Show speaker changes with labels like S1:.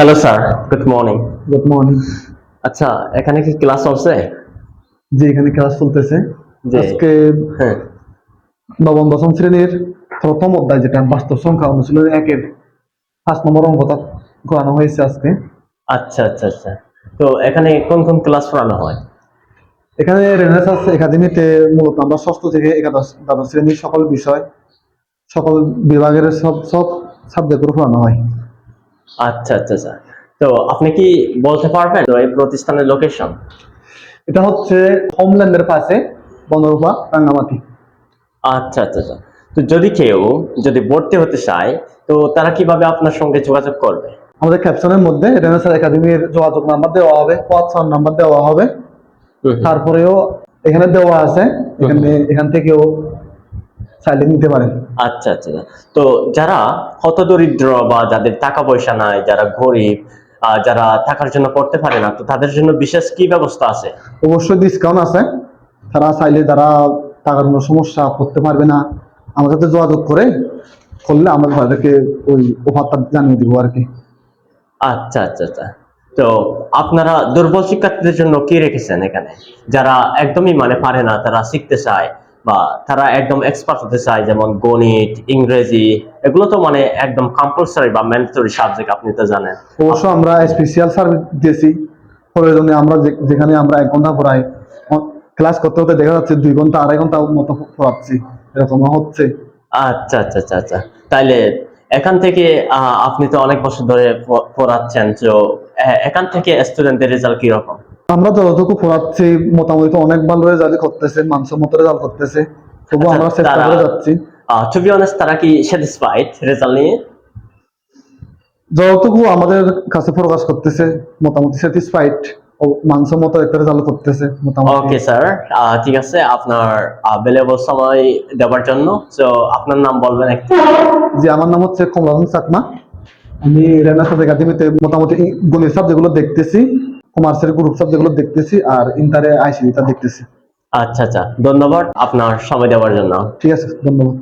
S1: Hello sir, good morning.
S2: Good morning.
S1: আচ্ছা, এখানে কি ক্লাস চলছে?
S2: জি, এখানে ক্লাস চলতেছে।
S1: জি।
S2: আজকে
S1: হ্যাঁ।
S2: নবম দশম শ্রেণীর প্রথম অধ্যায়, যেটা বাস্তব সংখ্যা অনুশীলনী 1-এর 5 নম্বর অঙ্কটা করানো হয়েছে আজকে।
S1: আচ্ছা আচ্ছা আচ্ছা। তো এখানে কোন কোন ক্লাস পড়ানো হয়?
S2: এখানে রেনেসাঁস একাডেমিতে মূলত আমরা ষষ্ঠ থেকে একাদশ দ্বাদশ শ্রেণীর সকল বিষয়, সকল বিভাগের সব সব সাবজেক্ট পড়ানো হয়।
S1: আচ্ছা আচ্ছা আচ্ছা। তো আপনি কি বলতে পারবেন তো এই প্রতিষ্ঠানের লোকেশন?
S2: এটা হচ্ছে হোমল্যান্ডের পাশে, বনরূপা, রাঙ্গামাটি।
S1: আচ্ছা আচ্ছা আচ্ছা। তো যদি কেউ ভর্তি হতে চায়, তো তারা কিভাবে আপনার সঙ্গে যোগাযোগ করবে?
S2: আমাদের ক্যাপশনের মধ্যে রেনেসাঁস একাডেমির যোগাযোগ নাম্বার দেওয়া হবে, হোয়াটসঅ্যাপ নাম্বার দেওয়া হবে।
S1: হুম, হুম।
S2: তারপরেও এখানে দেওয়া আছে, এখান থেকেও চাইলে নিতে পারেন।
S1: আচ্ছা আচ্ছা আচ্ছা। তো যারা হতদরিদ্র বা যাদের টাকা পয়সা নাই, যারা গরিব, যারা থাকার জন্য পড়তে পারে না, তো তাদের জন্য বিশেষ কি ব্যবস্থা আছে?
S2: অবশ্যই ডিসকাউন্ট আছে। তারা চাইলে, যারা টাকার কোনো সমস্যা, করতে পারবে না, আমাদের সাথে যোগাযোগ করলে আমরা তাদেরকে ওই অফারটা জানিয়ে দিব আর কি।
S1: আচ্ছা আচ্ছা আচ্ছা। তো আপনারা দুর্বল শিক্ষার্থীদের জন্য কি রেখেছেন এখানে? যারা একদমই মানে পারে না, তারা শিখতে চায় বা তারা একদম এক্সপার্ট হতে চায়, যেমন গণিত, ইংরেজি, এগুলো তো মানে একদম কম্পালসারি বা ম্যান্ডেটরি সাবজেক্ট, আপনি তো জানেন।
S2: অবশ্য আমরা স্পেশাল সার্ভিস দিয়েছি। প্রয়োজনে আমরা যেখানে আমরা 1 ঘন্টা পড়াই, ক্লাস করতে হতে দেখা যাচ্ছে 2 ঘন্টা 2.5 ঘন্টা মতো পড়াচ্ছি, এরকম হচ্ছে।
S1: আচ্ছা আচ্ছা আচ্ছা আচ্ছা। তাইলে এখান থেকে আপনি তো অনেক বছর ধরে পড়াচ্ছেন, তো এখান থেকে স্টুডেন্টদের রেজাল্ট কিরকম?
S2: আমরা যতটুকু পড়াচ্ছি মোটামুটি তো অনেক ভালো রেজাল্ট করতেছে, মানসম্মত রেজাল্ট করতেছে। তবু
S1: আচ্ছা,
S2: আমরা চেষ্টা
S1: তারা
S2: করে যাচ্ছি।
S1: টু বি অনেস্ট, তারা কি স্যাটিসফাইড রেজাল্ট নিয়ে?
S2: যতটুকু আমাদের কাছে প্রকাশ করতেছে, মোটামুটি স্যাটিসফাইড ও মানসম্মত একটা রেজাল্ট করতেছে মোটামুটি।
S1: ওকে স্যার, ঠিক আছে। আপনার ভ্যালুয়েবল সময় দেওয়ার জন্য, তো আপনার নাম বলবেন একটু?
S2: যে আমার নাম হচ্ছে কমলাসন চাকমা। আমি রেনেসাঁস একাডেমিতে মোটামুটি গণিত সাবজেক্টগুলো দেখতেছি, কমার্সের গ্রুপ সাবজেক্টগুলো দেখতেছি, আর ইন্টারে আইসিটা দেখতেছি।
S1: আচ্ছা আচ্ছা, ধন্যবাদ আপনার সময় দেওয়ার জন্য।
S2: ঠিক আছে, ধন্যবাদ।